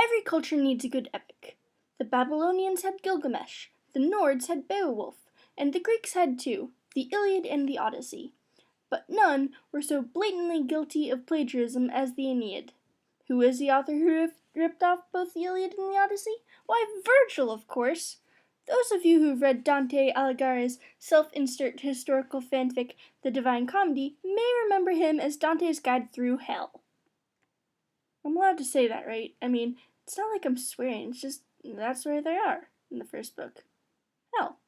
Every culture needs a good epic. The Babylonians had Gilgamesh, the Nords had Beowulf, and the Greeks had too, the Iliad and the Odyssey. But none were so blatantly guilty of plagiarism as the Aeneid. Who is the author who ripped off both the Iliad and the Odyssey? Why, Vergil, of course! Those of you who've read Dante Alighieri's self-insert historical fanfic, The Divine Comedy, may remember him as Dante's guide through hell. I'm allowed to say that, right? I mean, it's not like I'm swearing, it's just that's where they are in the first book. Hell.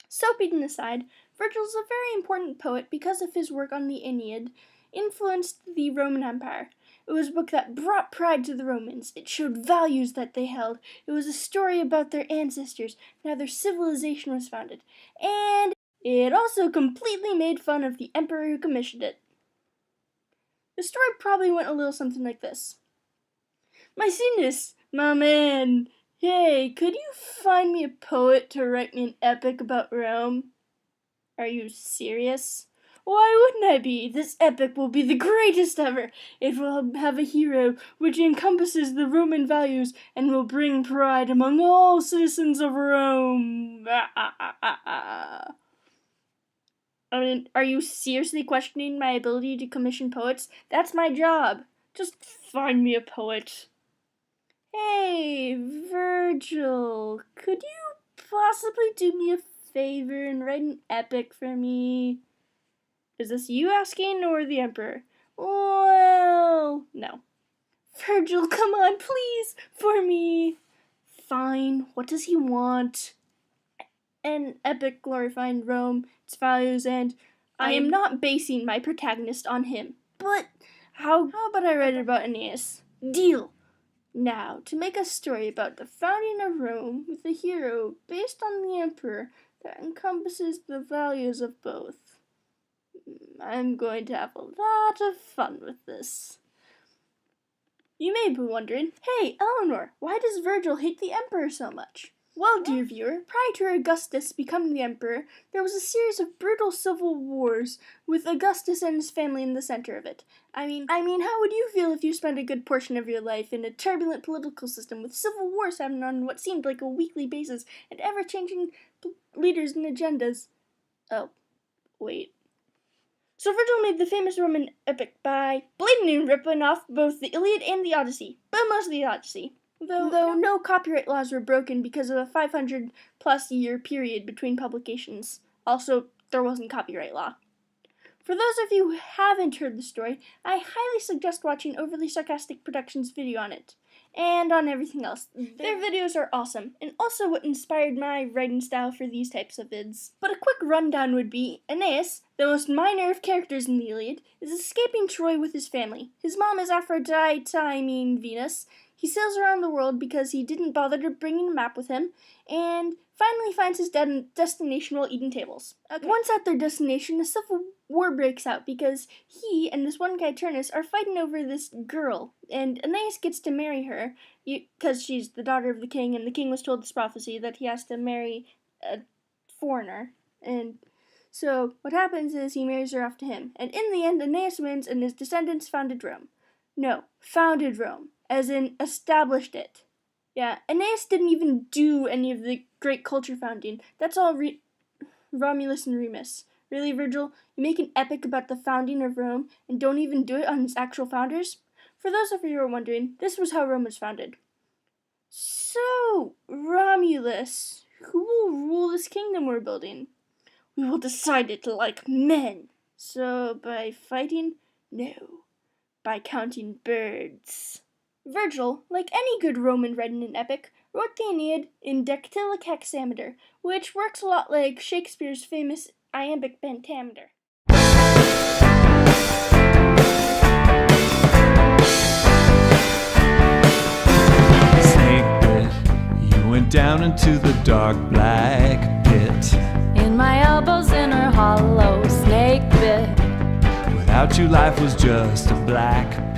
Soaping aside, Vergil's a very important poet because of his work on the Aeneid, influenced the Roman Empire. It was a book that brought pride to the Romans. It showed values that they held. It was a story about their ancestors and how their civilization was founded. And it also completely made fun of the emperor who commissioned it. The story probably went a little something like this. Maecenas, my man, hey, could you find me a poet to write me an epic about Rome? Are you serious? Why wouldn't I be? This epic will be the greatest ever. It will have a hero which encompasses the Roman values and will bring pride among all citizens of Rome. I mean, are you seriously questioning my ability to commission poets? That's my job. Just find me a poet. Hey, Vergil, could you possibly do me a favor and write an epic for me? Is this you asking or the emperor? Well, no. Vergil, come on, please, for me. Fine, what does he want? An epic glorifying Rome, its values, and I am not basing my protagonist on him. But how about I write about Aeneas? Deal! Now, to make a story about the founding of Rome with a hero based on the emperor that encompasses the values of both. I'm going to have a lot of fun with this. You may be wondering, hey, Eleanor, why does Vergil hate the emperor so much? Well, dear viewer, prior to Augustus becoming the emperor, there was a series of brutal civil wars with Augustus and his family in the center of it. I mean, how would you feel if you spent a good portion of your life in a turbulent political system with civil wars happening on what seemed like a weekly basis and ever-changing leaders and agendas? Oh, wait. So Vergil made the famous Roman epic by blatantly ripping off both the Iliad and the Odyssey, but mostly the Odyssey. Though no copyright laws were broken because of a 500-plus year period between publications. Also, there wasn't copyright law. For those of you who haven't heard the story, I highly suggest watching Overly Sarcastic Productions' video on it, and on everything else. Their videos are awesome, and also what inspired my writing style for these types of vids. But a quick rundown would be, Aeneas, the most minor of characters in the Iliad, is escaping Troy with his family. His mom is Venus. He sails around the world because he didn't bother to bring a map with him, and finally finds his destination while eating tables. Okay. Once at their destination, a civil war breaks out because he and this one guy, Turnus, are fighting over this girl, and Aeneas gets to marry her because she's the daughter of the king, and the king was told this prophecy that he has to marry a foreigner. And so what happens is he marries her off to him, and in the end, Aeneas wins, and his descendants founded Rome. No, founded Rome. As in, established it. Yeah, Aeneas didn't even do any of the great culture founding. That's all Romulus and Remus. Really, Vergil? You make an epic about the founding of Rome and don't even do it on its actual founders? For those of you who are wondering, this was how Rome was founded. So, Romulus, who will rule this kingdom we're building? We will decide it like men. So, by fighting? No. By counting birds. Vergil, like any good Roman writing an epic, wrote the Aeneid in dactylic hexameter, which works a lot like Shakespeare's famous iambic pentameter. Snake bit, you went down into the dark black pit. In my elbows in her hollow snake bit. Without you, life was just a black